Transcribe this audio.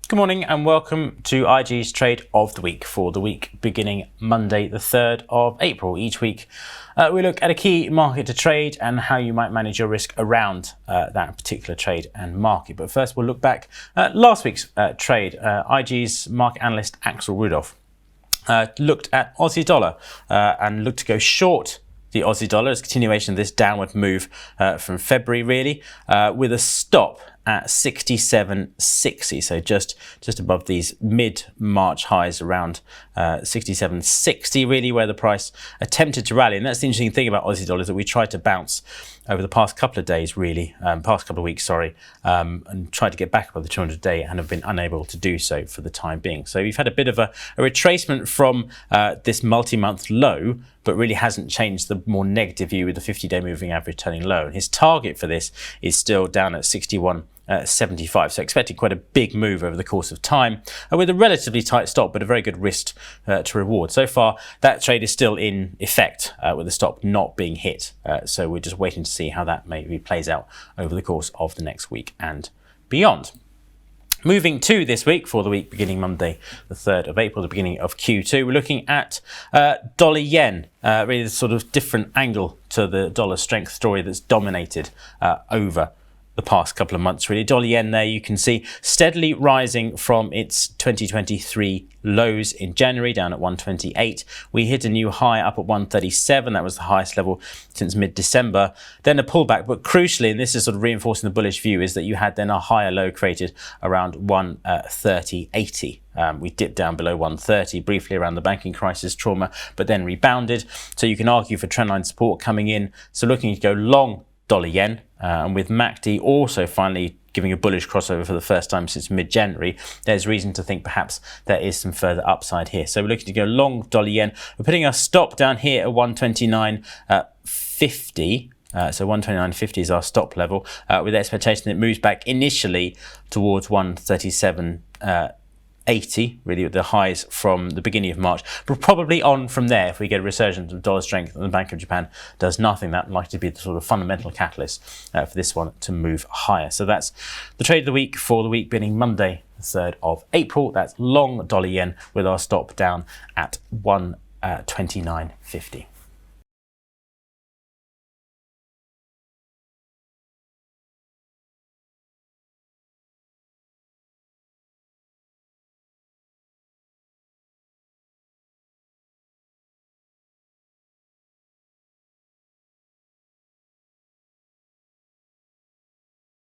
Good morning and welcome to IG's Trade of the Week for the week beginning Monday the 3rd of April. Each week we look at a key market to trade and how you might manage your risk around that particular trade and market. But first we'll look back at last week's trade. IG's market analyst Axel Rudolph looked at Aussie dollar and looked to go short the Aussie dollar as a continuation of this downward move from February really, with a stop at 67.60, so just above these mid-March highs around 67.60 really, where the price attempted to rally. And that's the interesting thing about Aussie dollars, that we tried to bounce over the past couple of days really, past couple of weeks, and tried to get back above the 200-day and have been unable to do so for the time being. So we've had a bit of a retracement from this multi-month low, but really hasn't changed the more negative view with the 50-day moving average turning low. And his target for this is still down at 61.75, so expecting quite a big move over the course of time, with a relatively tight stop, but a very good risk to reward. So far, that trade is still in effect, with the stop not being hit. So we're just waiting to see how that maybe plays out over the course of the next week and beyond. Moving to this week, for the week beginning Monday, the 3rd of April, the beginning of Q2, we're looking at dollar yen, really a sort of different angle to the dollar strength story that's dominated over the past couple of months really. Dollar yen there you can see steadily rising from its 2023 lows in January, down at 128. We hit a new high up at 137. That was the highest level since mid-December. Then a pullback, but crucially, and this is sort of reinforcing the bullish view, is that you had then a higher low created around 130.80. We dipped down below 130 briefly around the banking crisis trauma, but then rebounded. So you can argue for trendline support coming in. So looking to go long dollar yen, and with MACD also finally giving a bullish crossover for the first time since mid-January, there's reason to think perhaps there is some further upside here. So we're looking to go long dollar yen. We're putting our stop down here at 129.50. So 129.50 is our stop level, with the expectation that it moves back initially towards 137.80, really with the highs from the beginning of March, but probably on from there. If we get a resurgence of dollar strength and the Bank of Japan does nothing, that likely to be the sort of fundamental catalyst for this one to move higher. So that's the trade of the week for the week beginning Monday, the 3rd of April. That's long dollar yen with our stop down at 129.50.